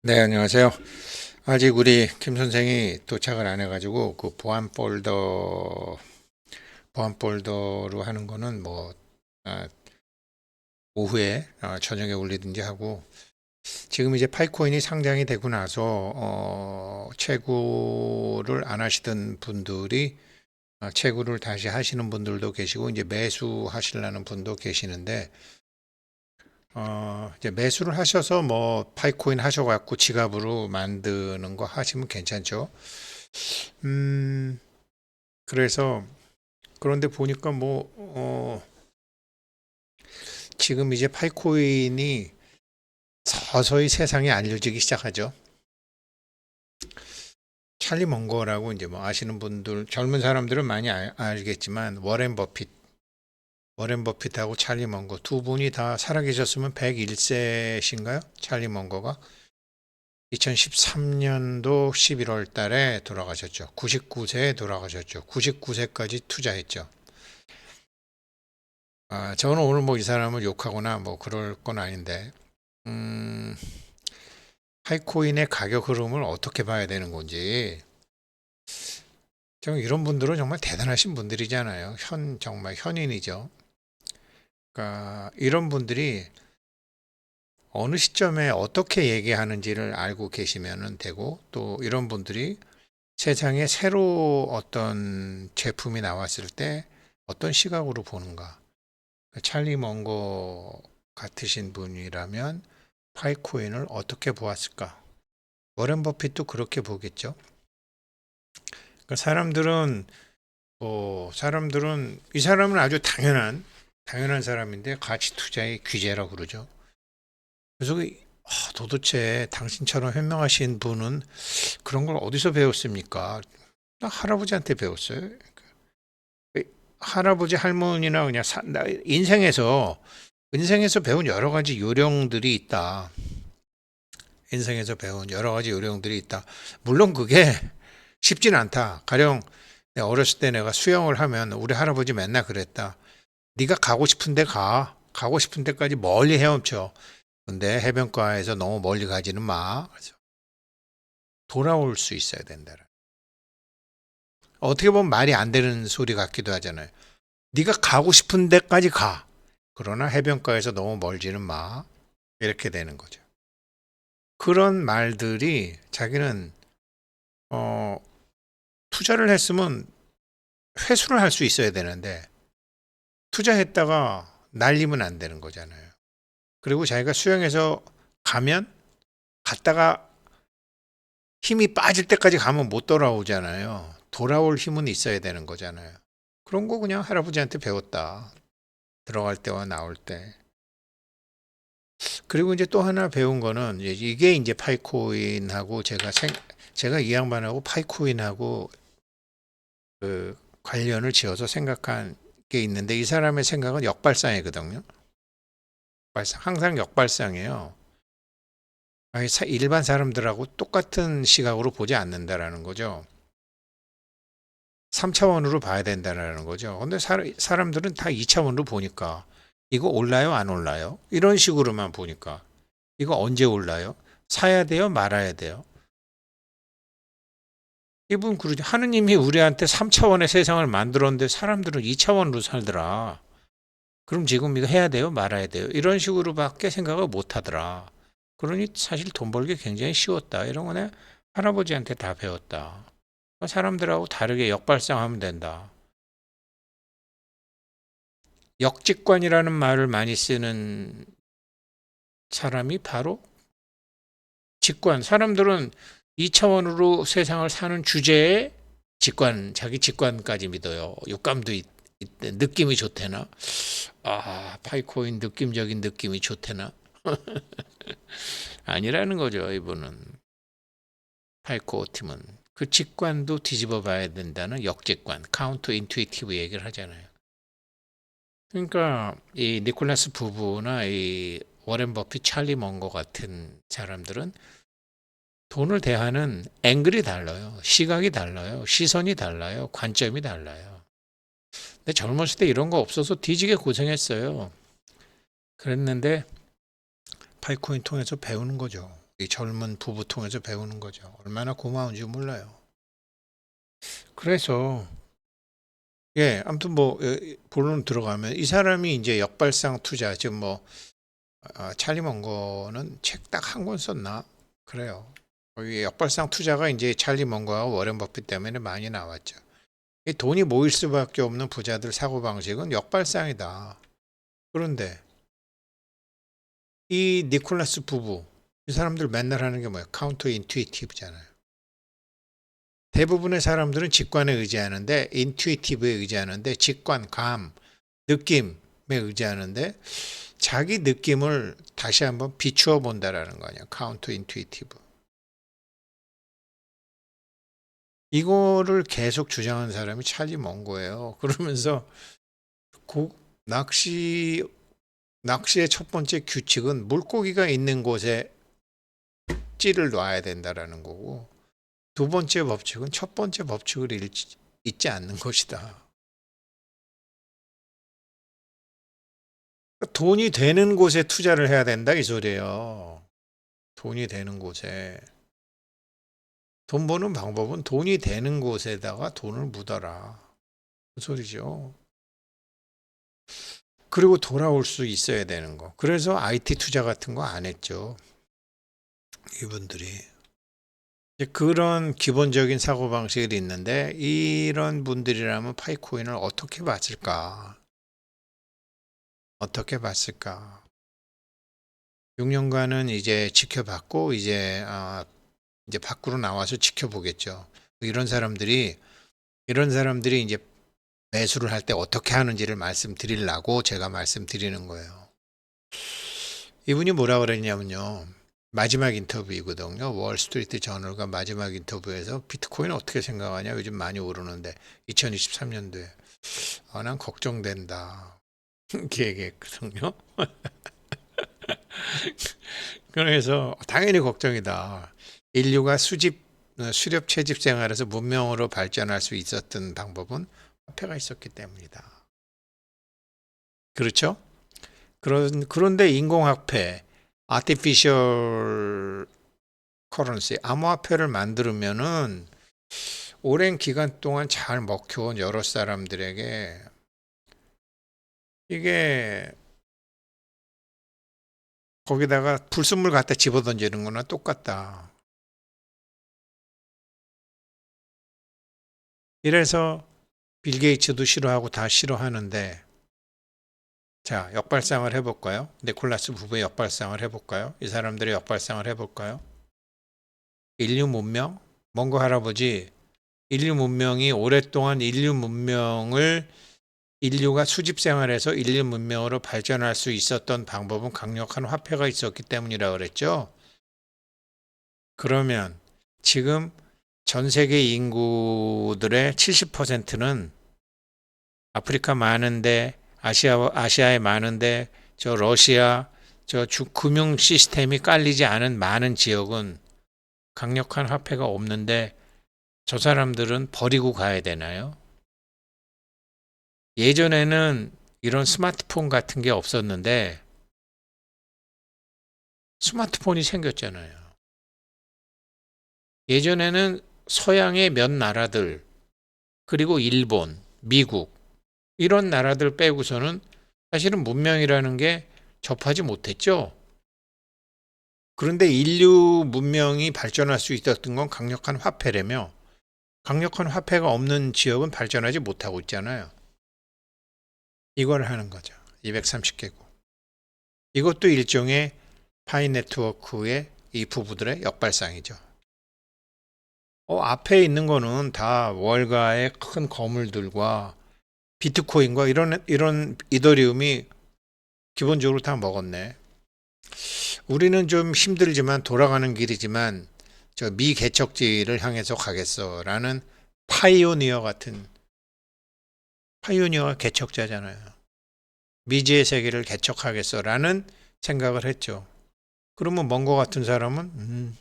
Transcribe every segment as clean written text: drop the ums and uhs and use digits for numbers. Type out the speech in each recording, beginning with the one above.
네, 안녕하세요. 아직 우리 김 선생이 도착을 안 해가지고 그 보안 폴더로 하는 거는 뭐 아, 오후에 저녁에 올리든지 하고, 지금 이제 파이코인이 상장이 되고 나서 채굴을 안 하시던 분들이 채굴을 다시 하시는 분들도 계시고, 이제 매수하시려는 분도 계시는데, 이제 매수를 하셔서 뭐 파이코인 하셔갖고 지갑으로 만드는 거 하시면 괜찮죠. 음, 그래서 그런데 보니까 지금 이제 파이코인이 서서히 세상에 알려지기 시작하죠. 찰리 먼거라고 이제 뭐 아시는 분들, 젊은 사람들은 많이 알겠지만, 워렌 버핏하고 찰리 먼거 두 분이 다 살아계셨으면 101세신가요? 찰리 먼거가 2013년도 11월 달에 돌아가셨죠. 99세에 돌아가셨죠. 99세까지 투자했죠. 저는 오늘 뭐 이 사람을 욕하거나 뭐 그럴 건 아닌데, 음, 하이코인의 가격 흐름을 어떻게 봐야 되는 건지, 좀 이런 분들은 정말 대단하신 분들이잖아요. 정말 현인이죠. 그러니까 이런 분들이 어느 시점에 어떻게 얘기하는지를 알고 계시면 되고, 또 이런 분들이 세상에 새로 어떤 제품이 나왔을 때 어떤 시각으로 보는가. 찰리 먼거 같으신 분이라면 파이코인을 어떻게 보았을까? 워렌 버핏도 그렇게 보겠죠. 그러니까 사람들은 이 사람은 아주 당연한 사람인데 가치 투자의 귀재라고 그러죠. 그래서 도대체 당신처럼 현명하신 분은 그런 걸 어디서 배웠습니까? 나 할아버지한테 배웠어요. 그 할아버지 할머니나 그냥 인생에서 배운 여러 가지 요령들이 있다. 인생에서 배운 여러 가지 요령들이 있다. 물론 그게 쉽진 않다. 가령 내가 어렸을 때 내가 수영을 하면 우리 할아버지 맨날 그랬다. 네가 가고 싶은 데 가. 가고 싶은 데까지 멀리 헤엄쳐. 근데 해변가에서 너무 멀리 가지는 마. 그래서 돌아올 수 있어야 된다. 어떻게 보면 말이 안 되는 소리 같기도 하잖아요. 네가 가고 싶은 데까지 가. 그러나 해변가에서 너무 멀지는 마. 이렇게 되는 거죠. 그런 말들이 자기는 어, 투자를 했으면 회수를 할 수 있어야 되는데 투자했다가 날리면 안 되는 거잖아요. 그리고 자기가 수영해서 가면 갔다가 힘이 빠질 때까지 가면 못 돌아오잖아요. 돌아올 힘은 있어야 되는 거잖아요. 그런 거 그냥 할아버지한테 배웠다. 들어갈 때와 나올 때. 그리고 이제 또 하나 배운 거는 이게 이제 파이코인하고 제가 이 양반하고 파이코인하고 그 관련을 지어서 생각한 게 있는데, 이 사람의 생각은 역발상이거든요. 항상 역발상이에요. 일반 사람들하고 똑같은 시각으로 보지 않는다라는 거죠. 3차원으로 봐야 된다라는 거죠. 근데 사람들은 다 2차원으로 보니까 이거 올라요, 안 올라요? 이런 식으로만 보니까 이거 언제 올라요? 사야 돼요, 말아야 돼요? 이분 그러죠. 하느님이 우리한테 3차원의 세상을 만들었는데 사람들은 2차원으로 살더라. 그럼 지금 이거 해야 돼요, 말아야 돼요? 이런 식으로밖에 생각을 못 하더라. 그러니 사실 돈 벌기 굉장히 쉬웠다. 이런 거는 할아버지한테 다 배웠다. 사람들하고 다르게 역발상하면 된다. 역직관이라는 말을 많이 쓰는 사람이 바로 직관. 사람들은 2차원으로 세상을 사는 주제에 자기 직관까지 믿어요. 육감도 느낌이 좋대나? 파이코인 느낌적인 느낌이 좋대나? 아니라는 거죠, 이분은. 파이코 팀은. 그 직관도 뒤집어 봐야 된다는 역직관, 카운터 인투이티브 얘기를 하잖아요. 그러니까 이 니콜라스 부부나 이 워렌 버핏, 찰리 먼거 같은 사람들은 돈을 대하는 앵글이 달라요. 시각이 달라요. 시선이 달라요. 관점이 달라요. 근데 젊었을 때 이런 거 없어서 뒤지게 고생했어요. 그랬는데 파이코인 통해서 배우는 거죠. 이 젊은 부부 통해서 배우는 거죠. 얼마나 고마운지 몰라요. 그래서 아무튼 뭐 본론 들어가면 이 사람이 이제 역발상 투자 지금 뭐 찰리 먼거는 책 딱 한 권 썼나? 그래요. 거기 역발상 투자가 이제 찰리 먼거하고 워렌 버핏 때문에 많이 나왔죠. 이 돈이 모일 수밖에 없는 부자들 사고방식은 역발상이다. 그런데 이 니콜라스 부부, 이 사람들 맨날 하는 게 뭐예요? 카운터 인투이티브잖아요. 대부분의 사람들은 직관에 의지하는데, 인투이티브에 의지하는데, 직관, 감, 느낌에 의지하는데, 자기 느낌을 다시 한번 비추어 본다라는 거 아니야. 카운터 인투이티브. 이거를 계속 주장한 사람이 찰리 먼거예요. 그러면서 낚시의 첫 번째 규칙은 물고기가 있는 곳에 찌를 놔야 된다라는 거고, 두 번째 법칙은 첫 번째 법칙을 잊지 않는 것이다. 돈이 되는 곳에 투자를 해야 된다 이 소리예요. 돈이 되는 곳에. 돈 버는 방법은 돈이 되는 곳에다가 돈을 묻어라. 그 소리죠. 그리고 돌아올 수 있어야 되는 거. 그래서 IT 투자 같은 거 안 했죠. 이분들이. 그런 기본적인 사고방식이 있는데 이런 분들이라면 파이코인을 어떻게 봤을까? 어떻게 봤을까? 6년간은 이제 지켜봤고 이제 밖으로 나와서 지켜보겠죠. 이런 사람들이 이제 매수를 할 때 어떻게 하는지를 말씀드리려고 제가 말씀드리는 거예요. 이분이 뭐라 그랬냐면요. 마지막 인터뷰이거든요. 월스트리트 저널과 마지막 인터뷰에서 비트코인 어떻게 생각하냐? 요즘 많이 오르는데 2023년도에 난 걱정된다. 이렇게 얘기했거든요. 그래서 당연히 걱정이다. 인류가 수렵 채집 생활에서 문명으로 발전할 수 있었던 방법은 화폐가 있었기 때문이다. 그렇죠? 그런데 인공화폐, artificial currency, 암호화폐를 만들면은 오랜 기간 동안 잘 먹혀온 여러 사람들에게 이게 거기다가 불순물 갖다 집어던지는 거나 똑같다. 이래서 빌 게이츠도 싫어하고 다 싫어하는데 자, 역발상을 해볼까요? 니콜라스 부부의 역발상을 해볼까요? 이 사람들의 역발상을 해볼까요? 인류 문명? 먼거 할아버지, 인류 문명이 오랫동안 인류가 수집 생활에서 인류 문명으로 발전할 수 있었던 방법은 강력한 화폐가 있었기 때문이라 그랬죠. 그러면 지금 전 세계 인구들의 70%는 아프리카 많은데 아시아에 많은데 저 러시아 금융 시스템이 깔리지 않은 많은 지역은 강력한 화폐가 없는데 저 사람들은 버리고 가야 되나요? 예전에는 이런 스마트폰 같은 게 없었는데 스마트폰이 생겼잖아요. 예전에는 서양의 몇 나라들 그리고 일본, 미국 이런 나라들 빼고서는 사실은 문명이라는 게 접하지 못했죠. 그런데 인류 문명이 발전할 수 있었던 건 강력한 화폐라며 강력한 화폐가 없는 지역은 발전하지 못하고 있잖아요. 이걸 하는 거죠. 230개국. 이것도 일종의 파이 네트워크의 이 부부들의 역발상이죠. 앞에 있는 거는 다 월가의 큰 거물들과 비트코인과 이런 이더리움이 기본적으로 다 먹었네. 우리는 좀 힘들지만 돌아가는 길이지만 저 미개척지를 향해서 가겠어라는 파이오니어가 개척자잖아요. 미지의 세계를 개척하겠어라는 생각을 했죠. 그러면 먼거 같은 사람은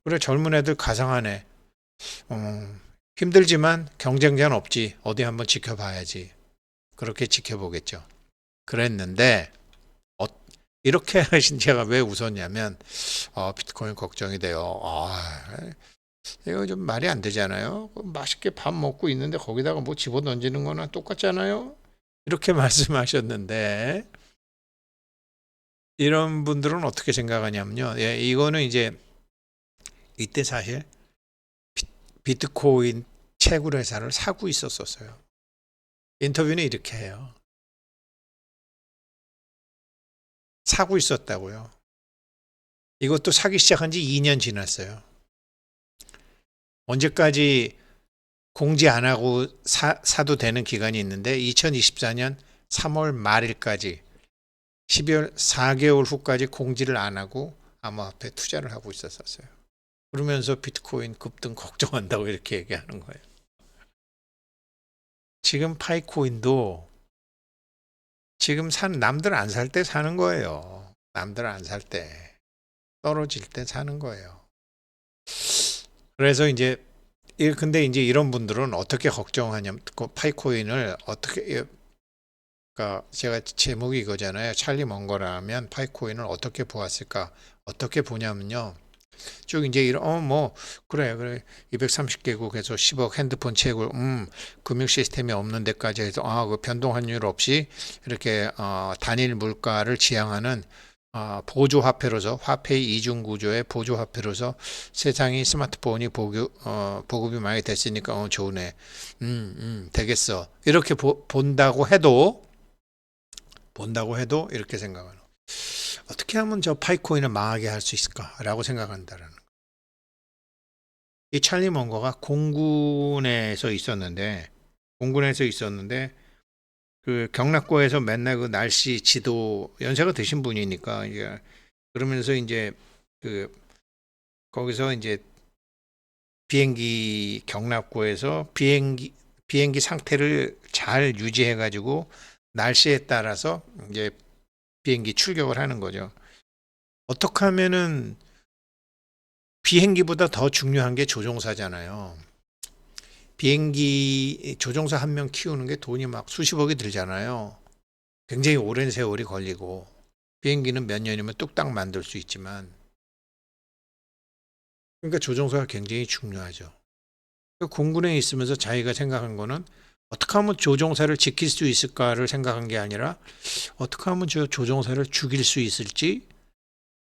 그래 젊은 애들 가상하네. 힘들지만 경쟁자는 없지. 어디 한번 지켜봐야지. 그렇게 지켜보겠죠. 그랬는데 이렇게 하신 제가 왜 웃었냐면 비트코인 걱정이 돼요. 이거 좀 말이 안 되잖아요. 맛있게 밥 먹고 있는데 거기다가 뭐 집어 던지는 거나 똑같잖아요. 이렇게 말씀하셨는데 이런 분들은 어떻게 생각하냐면요. 예, 이거는 이제 이때 사실 비트코인 채굴 회사를 사고 있었어요. 인터뷰는 이렇게 해요. 사고 있었다고요. 이것도 사기 시작한 지 2년 지났어요. 언제까지 공지 안 하고 사도 되는 기간이 있는데 2024년 3월 말일까지 12월 4개월 후까지 공지를 안 하고 암호화폐 투자를 하고 있었어요. 그러면서 비트코인 급등 걱정한다고 이렇게 얘기하는 거예요. 지금 파이코인도 지금 남들 안 살 때 사는 거예요. 남들 안 살 때. 떨어질 때 사는 거예요. 그래서 이제 근데 이제 이런 분들은 어떻게 걱정하냐면 그 파이코인을 어떻게 그러니까 제가 제목이 이거잖아요. 찰리 먼거라면 파이코인을 어떻게 보았을까? 어떻게 보냐면요. 쭉 이제 이런 뭐 그래 230개국에서 10억 핸드폰 채굴 금융 시스템이 없는 데까지 해서 그 변동 환율 없이 이렇게 단일 물가를 지향하는 보조 화폐로서 화폐 이중 구조의 보조 화폐로서 세상이 스마트폰이 보급이 많이 됐으니까 좋으네. 되겠어. 이렇게 본다고 해도 이렇게 생각하는. 어떻게 하면 저 파이코인을 망하게 할 수 있을까라고 생각한다라는. 이 찰리 먼거가 공군에서 있었는데 그 경락고에서 맨날 그 날씨 지도 연세가 드신 분이니까 이제 그러면서 이제 그 거기서 이제 비행기 경락고에서 비행기 상태를 잘 유지해 가지고 날씨에 따라서 이제 비행기 출격을 하는 거죠. 어떻게 하면은 비행기보다 더 중요한 게 조종사잖아요. 비행기 조종사 한 명 키우는 게 돈이 막 수십억이 들잖아요. 굉장히 오랜 세월이 걸리고 비행기는 몇 년이면 뚝딱 만들 수 있지만 그러니까 조종사가 굉장히 중요하죠. 공군에 있으면서 자기가 생각한 거는 어떻게 하면 조종사를 지킬 수 있을까를 생각한 게 아니라 어떻게 하면 저 조종사를 죽일 수 있을지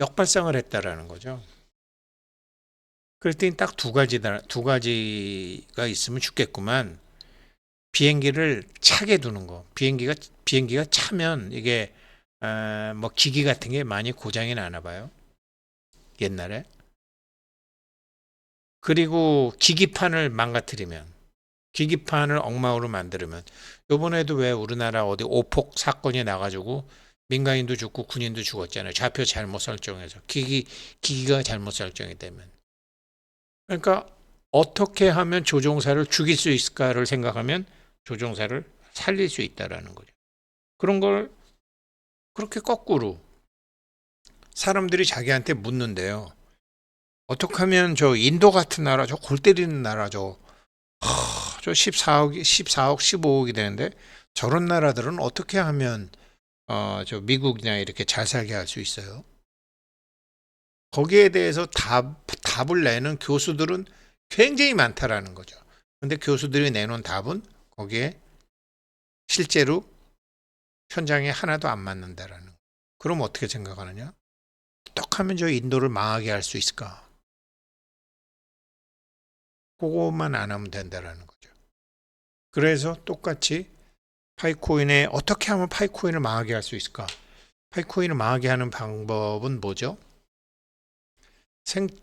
역발상을 했다라는 거죠. 그랬더니 딱 두 가지가 있으면 죽겠구만. 비행기를 차게 두는 거. 비행기가 차면 이게 뭐 기기 같은 게 많이 고장이 나나 봐요. 옛날에. 그리고 기기판을 망가뜨리면 기기판을 엉망으로 만들면 요번에도 왜 우리나라 어디 오폭 사건이 나가지고 민간인도 죽고 군인도 죽었잖아요. 좌표 잘못 설정해서 기기가 잘못 설정이 되면. 그러니까 어떻게 하면 조종사를 죽일 수 있을까를 생각하면 조종사를 살릴 수 있다라는 거죠. 그런 걸 그렇게 거꾸로 사람들이 자기한테 묻는데요. 어떻게 하면 저 인도 같은 나라, 저 골 때리는 나라, 저 14억, 15억이 되는데 저런 나라들은 어떻게 하면 저 미국이나 이렇게 잘 살게 할 수 있어요? 거기에 대해서 답을 내는 교수들은 굉장히 많다라는 거죠. 근데 교수들이 내놓은 답은 거기에 실제로 현장에 하나도 안 맞는다라는. 그럼 어떻게 생각하느냐? 어떻게 하면 저 인도를 망하게 할 수 있을까? 그것만 안 하면 된다라는 거죠. 그래서 똑같이 파이코인에 어떻게 하면 파이코인을 망하게 할 수 있을까? 파이코인을 망하게 하는 방법은 뭐죠?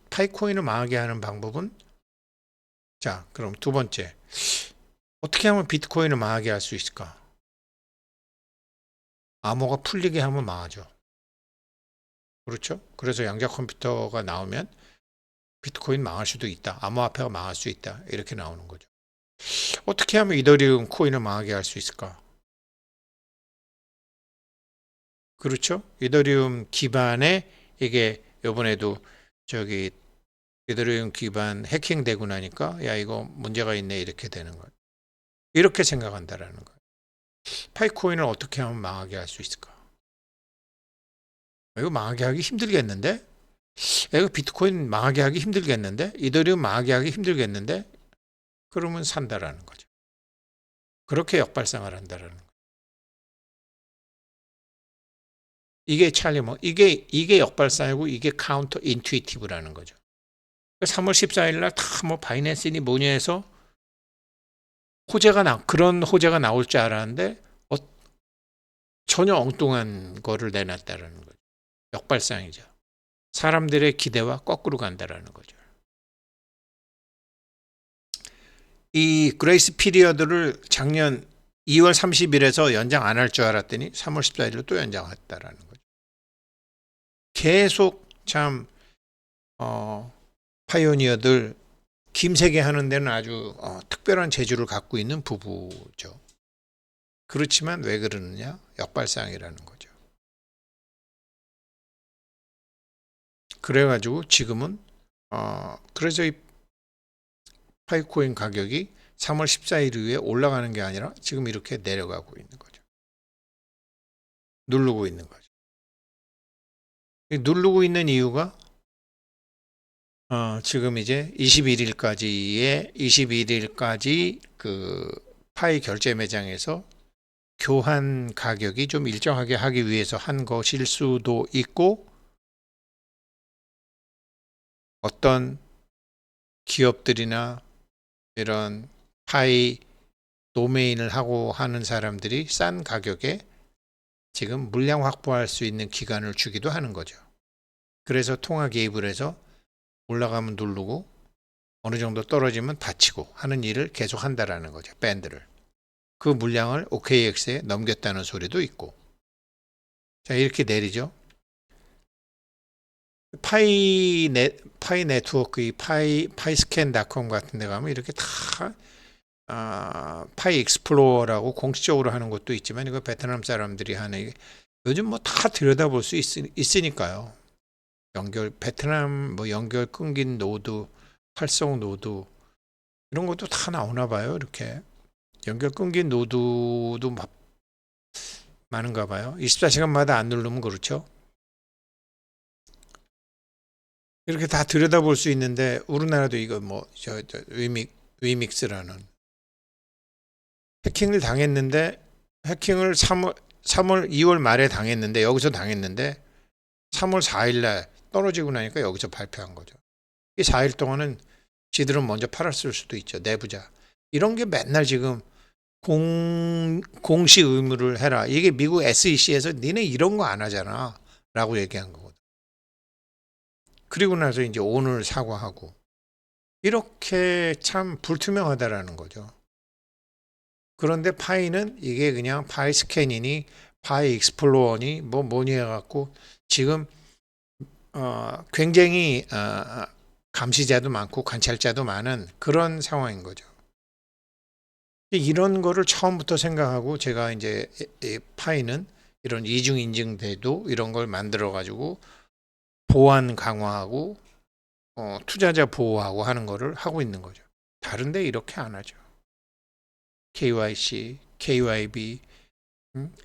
파이코인을 망하게 하는 방법은 자, 그럼 두 번째. 어떻게 하면 비트코인을 망하게 할 수 있을까? 암호가 풀리게 하면 망하죠. 그렇죠? 그래서 양자 컴퓨터가 나오면 비트코인 망할 수도 있다. 암호화폐가 망할 수 있다. 이렇게 나오는 거죠. 어떻게 하면 이더리움 코인을 망하게 할 수 있을까? 그렇죠? 이더리움 기반에 이게 요번에도 저기 이더리움 기반 해킹되고 나니까 야 이거 문제가 있네 이렇게 되는 거예요. 이렇게 생각한다라는 거예요. 파이코인을 어떻게 하면 망하게 할 수 있을까? 이거 망하게 하기 힘들겠는데? 이거 비트코인 망하게 하기 힘들겠는데? 이더리움 망하게 하기 힘들겠는데? 그러면 산다라는 거죠. 그렇게 역발상을 한다라는 거죠. 이게 찰리머, 이게 역발상이고 이게 카운터 인투이티브라는 거죠. 3월 14일 날 다 뭐 바이낸스니 뭐니 해서 그런 호재가 나올 줄 알았는데 전혀 엉뚱한 거를 내놨다라는 거죠. 역발상이죠. 사람들의 기대와 거꾸로 간다라는 거죠. 이 그레이스 피리어드를 작년 2월 30일에서 연장 안 할 줄 알았더니 3월 14일로 또 연장했다라는 거죠. 계속 참 파이오니어들 김세계 하는 데는 아주 특별한 재주를 갖고 있는 부부죠. 그렇지만 왜 그러느냐? 역발상이라는 거죠. 그래가지고 지금은 그래서 이 파이코인 가격이 3월 14일 이후에 올라가는 게 아니라 지금 이렇게 내려가고 있는 거죠. 누르고 있는 거죠. 누르고 있는 이유가 지금 이제 21일까지 그 파이 결제 매장에서 교환 가격이 좀 일정하게 하기 위해서 한 것일 수도 있고, 어떤 기업들이나 이런 파이 도메인을 하고 하는 사람들이 싼 가격에 지금 물량 확보할 수 있는 기간을 주기도 하는 거죠. 그래서 통화 개입을 해서 올라가면 누르고 어느 정도 떨어지면 닫히고 하는 일을 계속 한다라는 거죠. 밴드를. 그 물량을 OKX에 넘겼다는 소리도 있고. 자, 이렇게 내리죠. 파이 네트워크, 파이스캔닷컴 같은 데 가면 이렇게 다 파이 익스플로어라고 공식적으로 하는 것도 있지만, 이거 베트남 사람들이 하는, 요즘 뭐 다 들여다볼 수 있으니까요. 베트남 뭐 연결 끊긴 노드, 활성 노드, 이런 것도 다 나오나 봐요. 이렇게 연결 끊긴 노드도 많은가 봐요. 24시간마다 안 누르면 그렇죠. 이렇게 다 들여다볼 수 있는데, 우리나라도 이거 뭐 위믹스라는 해킹을 당했는데, 해킹을 2월 말에 당했는데, 여기서 당했는데 3월 4일 날 떨어지고 나니까 여기서 발표한 거죠. 이 4일 동안은 지들은 먼저 팔았을 수도 있죠. 내부자. 이런 게 맨날 지금 공시 의무를 해라. 이게 미국 SEC에서 니네 이런 거 안 하잖아 라고 얘기한 거거든. 그리고 나서 이제 오늘 사과하고, 이렇게 참 불투명하다라는 거죠. 그런데 파이는 이게 그냥 파이 스캔이니 파이 익스플로어니 뭐니 해갖고 지금 굉장히 감시자도 많고 관찰자도 많은 그런 상황인 거죠. 이런 거를 처음부터 생각하고 제가 이제 파이는 이런 이중 인증제도 이런 걸 만들어 가지고 보안 강화하고 투자자 보호하고 하는 거를 하고 있는 거죠. 다른데 이렇게 안 하죠. KYC, KYB,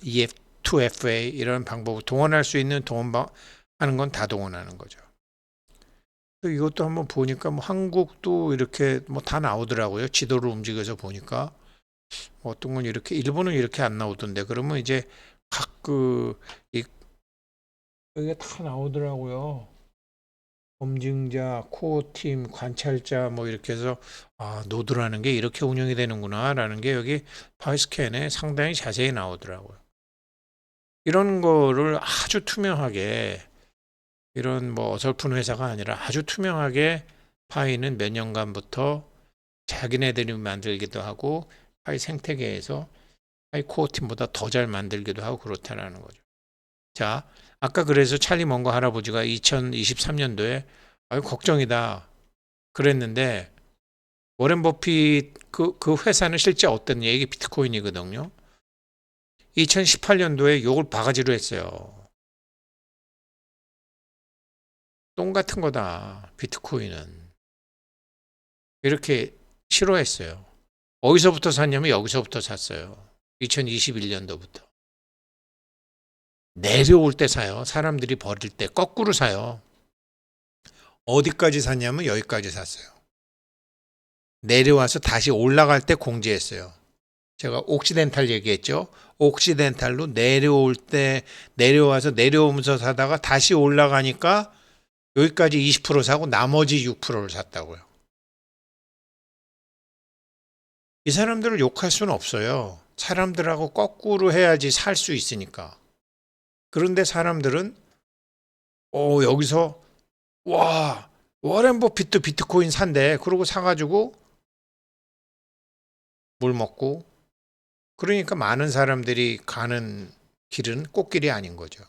EF2FA 이런 방법을 동원할 수 있는 하는 건 다 동원하는 거죠. 이것도 한번 보니까 뭐 한국도 이렇게 뭐 다 나오더라고요. 지도를 움직여서 보니까 어떤 건 이렇게, 일본은 이렇게 안 나오던데, 그러면 이제 각 여기가 다 나오더라고요. 검증자, 코어팀, 관찰자 뭐 이렇게 해서 노드라는 게 이렇게 운영이 되는구나 라는 게 여기 파이스캔에 상당히 자세히 나오더라고요. 이런 거를 아주 투명하게, 이런 뭐 어설픈 회사가 아니라 아주 투명하게 파이는 몇 년간부터 자기네들이 만들기도 하고 파이 생태계에서 파이 코어팀보다 더 잘 만들기도 하고 그렇다라는 거죠. 자, 아까 그래서 찰리 먼거 할아버지가 2023년도에 걱정이다 그랬는데, 워렌 버핏 그 회사는 실제 어땠냐, 이게 비트코인이거든요. 2018년도에 욕을 바가지로 했어요. 똥 같은 거다 비트코인은, 이렇게 싫어했어요. 어디서부터 샀냐면 여기서부터 샀어요. 2021년도부터. 내려올 때 사요. 사람들이 버릴 때 거꾸로 사요. 어디까지 샀냐면 여기까지 샀어요. 내려와서 다시 올라갈 때 공지했어요. 제가 옥시덴탈 얘기했죠. 옥시덴탈로 내려올 때 내려와서 내려오면서 사다가 다시 올라가니까 여기까지 20% 사고 나머지 6%를 샀다고요. 이 사람들을 욕할 수는 없어요. 사람들하고 거꾸로 해야지 살 수 있으니까. 그런데 사람들은 여기서 와 워렌 버핏도 비트코인 산대. 그러고 사가지고 물 먹고 그러니까 많은 사람들이 가는 길은 꽃길이 아닌 거죠.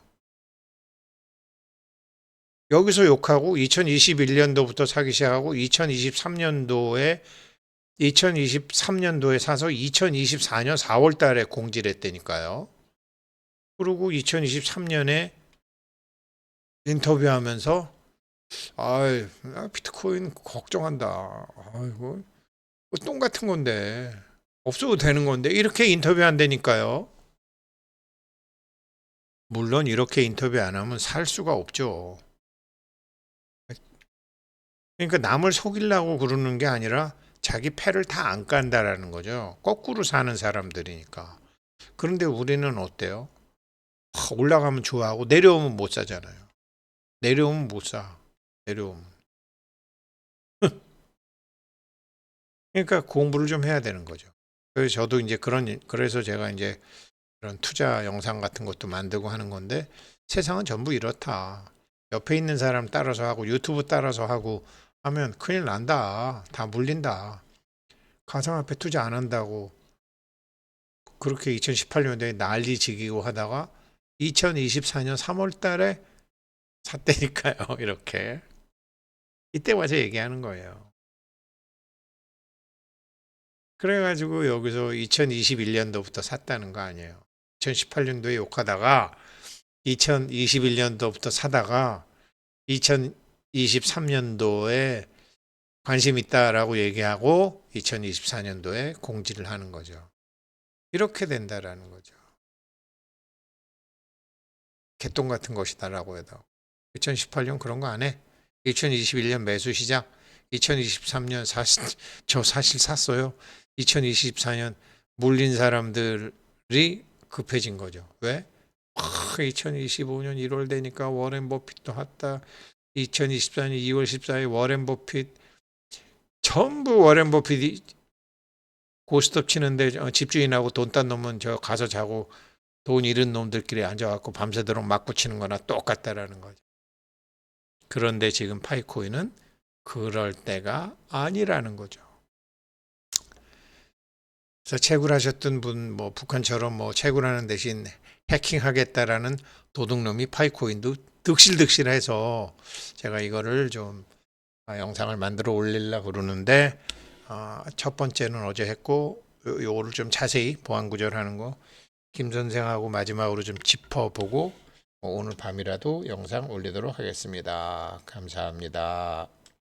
여기서 욕하고 2021년도부터 사기 시작하고 2023년도에 사서 2024년 4월 달에 공지를 했다니까요. 그리고 2023년에 인터뷰하면서 비트코인 걱정한다. 아이고 똥 같은 건데 없어도 되는 건데 이렇게 인터뷰한다니까요. 물론 이렇게 인터뷰 안 하면 살 수가 없죠. 그러니까 남을 속이려고 그러는 게 아니라 자기 패를 다 안 깐다라는 거죠. 거꾸로 사는 사람들이니까. 그런데 우리는 어때요? 올라가면 좋아하고 내려오면 못 사잖아요. 내려오면 못 사. 내려오면. 그러니까 공부를 좀 해야 되는 거죠. 그래서 저도 이제 그래서 제가 이제 그런 투자 영상 같은 것도 만들고 하는 건데 세상은 전부 이렇다. 옆에 있는 사람 따라서 하고 유튜브 따라서 하고 하면 큰일 난다. 다 물린다. 가상화폐 투자 안 한다고 그렇게 2018년도에 난리 지기고 하다가 2024년 3월 달에 샀다니까요. 이렇게. 이때 와서 얘기하는 거예요. 그래가지고 여기서 2021년도부터 샀다는 거 아니에요. 2018년도에 욕하다가 2021년도부터 사다가 2023년도에 관심 있다라고 얘기하고 2024년도에 공지를 하는 거죠. 이렇게 된다라는 거죠. 개똥 같은 것이다라고 해도 2018년 그런 거 안 해. 2021년 매수 시작. 2023년 저 사실 샀어요. 2024년 물린 사람들이 급해진 거죠. 왜? 2025년 1월 되니까 워렌 버핏도 왔다. 2024년 2월 14일 워렌 버핏 전부 워렌 버핏이 고스톱 치는데 집주인하고 돈 딴 놈은 저 가서 자고 돈 잃은 놈들끼리 앉아갖고 밤새도록 맞고 치는 거나 똑같다라는 거죠. 그런데 지금 파이코인은 그럴 때가 아니라는 거죠. 그래서 채굴하셨던 분, 북한처럼 채굴하는 대신 해킹하겠다라는 도둑놈이 파이코인도 득실득실해서 제가 이거를 좀 영상을 만들어 올리려고 그러는데 첫 번째는 어제 했고 요거를 좀 자세히 보안 구절하는 거 김 선생하고 마지막으로 좀 짚어보고 오늘 밤이라도 영상 올리도록 하겠습니다. 감사합니다.